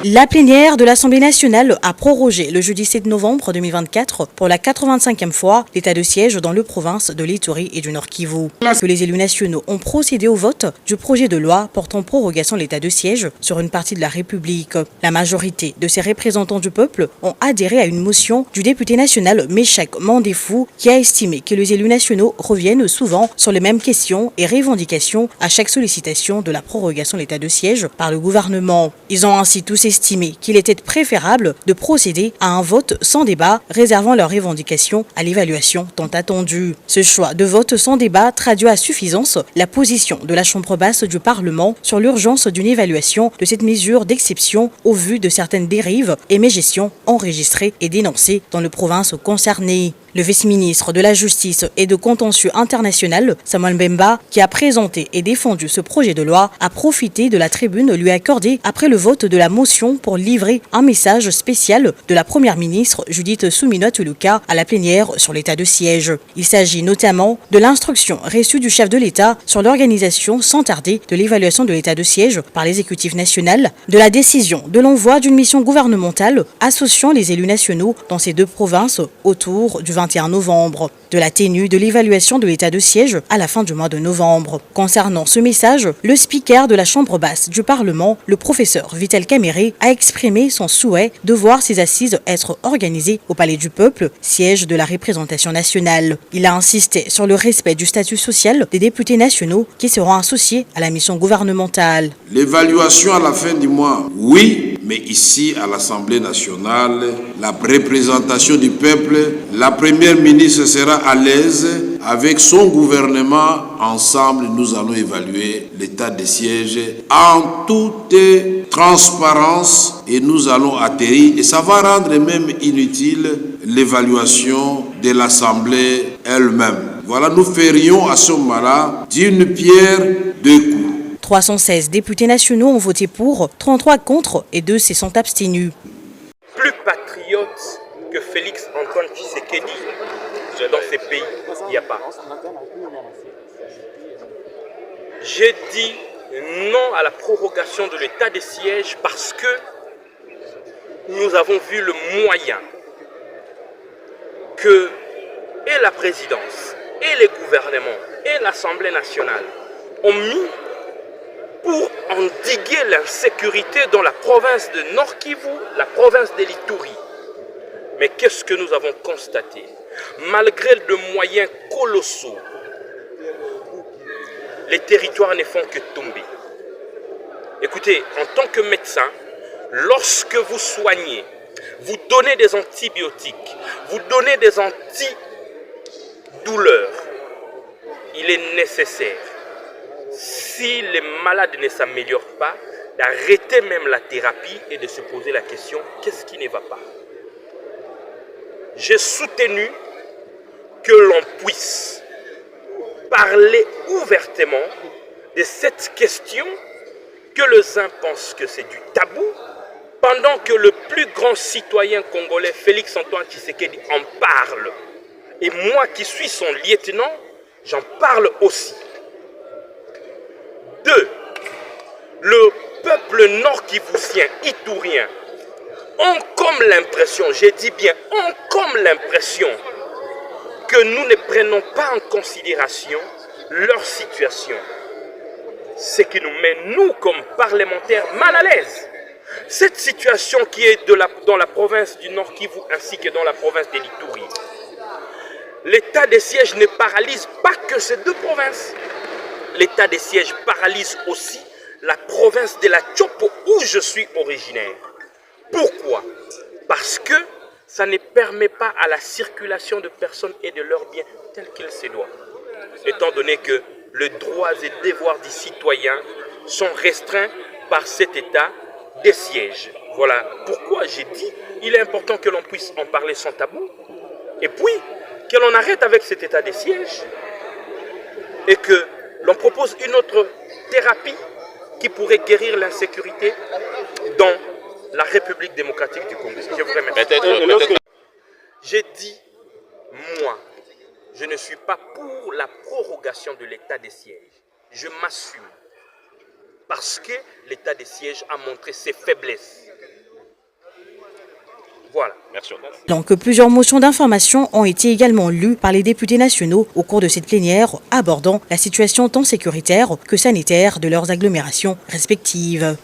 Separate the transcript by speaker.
Speaker 1: La plénière de l'Assemblée nationale a prorogé le jeudi 7 novembre 2024 pour la 85e fois l'état de siège dans les provinces de l'Ituri et du Nord Kivu. Que les élus nationaux ont procédé au vote du projet de loi portant prorogation de l'état de siège sur une partie de la République. La majorité de ces représentants du peuple ont adhéré à une motion du député national Meshak Mandefou qui a estimé que les élus nationaux reviennent souvent sur les mêmes questions et revendications à chaque sollicitation de la prorogation de l'état de siège par le gouvernement. Ils ont ainsi tous estimé qu'il était préférable de procéder à un vote sans débat, réservant leurs revendications à l'évaluation tant attendue. Ce choix de vote sans débat traduit à suffisance la position de la Chambre basse du Parlement sur l'urgence d'une évaluation de cette mesure d'exception au vu de certaines dérives et mégestions enregistrées et dénoncées dans les provinces concernées. Le vice-ministre de la Justice et de Contentieux international, Samuel Mbemba, qui a présenté et défendu ce projet de loi, a profité de la tribune lui accordée après le vote de la motion pour livrer un message spécial de la première ministre Judith Suminwa-Tuluka à la plénière sur l'état de siège. Il s'agit notamment de l'instruction reçue du chef de l'État sur l'organisation sans tarder de l'évaluation de l'état de siège par l'exécutif national, de la décision de l'envoi d'une mission gouvernementale associant les élus nationaux dans ces deux provinces autour du 21 novembre, de la tenue de l'évaluation de l'état de siège à la fin du mois de novembre. Concernant ce message, le speaker de la Chambre basse du Parlement, le professeur Vital Kamerhe, a exprimé son souhait de voir ces assises être organisées au Palais du Peuple, siège de la représentation nationale. Il a insisté sur le respect du statut social des députés nationaux qui seront associés à la mission gouvernementale.
Speaker 2: L'évaluation à la fin du mois, oui, mais ici à l'Assemblée nationale, la représentation du peuple, la première ministre sera à l'aise avec son gouvernement. Ensemble, nous allons évaluer l'état des sièges en toute transparence et nous allons atterrir. Et ça va rendre même inutile l'évaluation de l'Assemblée elle-même. Voilà, nous ferions à ce moment-là d'une pierre deux coups.
Speaker 1: 316 députés nationaux ont voté pour, 33 contre et 2 se sont abstenus.
Speaker 3: Plus patriote que Félix Antoine Tshisekedi dans ces pays, il n'y a pas. J'ai dit non à la prorogation de l'état des sièges parce que nous avons vu le moyen que et la présidence, et les gouvernements, et l'Assemblée nationale ont mis pour endiguer l'insécurité dans la province de Nord Kivu, la province de l'Ituri. Mais qu'est-ce que nous avons constaté? Malgré de moyens colossaux, les territoires ne font que tomber. Écoutez, en tant que médecin, lorsque vous soignez, vous donnez des antibiotiques, vous donnez des antidouleurs, il est nécessaire, si les malades ne s'améliorent pas, d'arrêter même la thérapie et de se poser la question, qu'est-ce qui ne va pas? J'ai soutenu que l'on puisse parler ouvertement de cette question que les uns pensent que c'est du tabou, pendant que le plus grand citoyen congolais, Félix Antoine Tshisekedi, en parle. Et moi qui suis son lieutenant, j'en parle aussi. 2. Le peuple nord-kivusien, iturien, ont comme l'impression, j'ai dit bien, ont comme l'impression que nous ne prenons pas en considération leur situation. Ce qui nous met, nous, comme parlementaires, mal à l'aise. Cette situation qui est dans la province du Nord Kivu ainsi que dans la province de l'Ituri. L'état de siège ne paralyse pas que ces deux provinces. L'état de siège paralyse aussi la province de la Tchopo où je suis originaire. Pourquoi? Parce que ça ne permet pas à la circulation de personnes et de leurs biens tel qu'il se doit. Étant donné que les droits et devoirs des citoyens sont restreints par cet état des sièges. Voilà pourquoi j'ai dit il est important que l'on puisse en parler sans tabou. Et puis, que l'on arrête avec cet état des sièges et que l'on propose une autre thérapie qui pourrait guérir l'insécurité dans la République démocratique du Congo. Je vous remercie. J'ai dit, moi, je ne suis pas pour la prorogation de l'état des sièges. Je m'assume. Parce que l'état des sièges a montré ses faiblesses. Voilà.
Speaker 4: Merci.
Speaker 1: Donc, plusieurs motions d'information ont été également lues par les députés nationaux au cours de cette plénière, abordant la situation tant sécuritaire que sanitaire de leurs agglomérations respectives.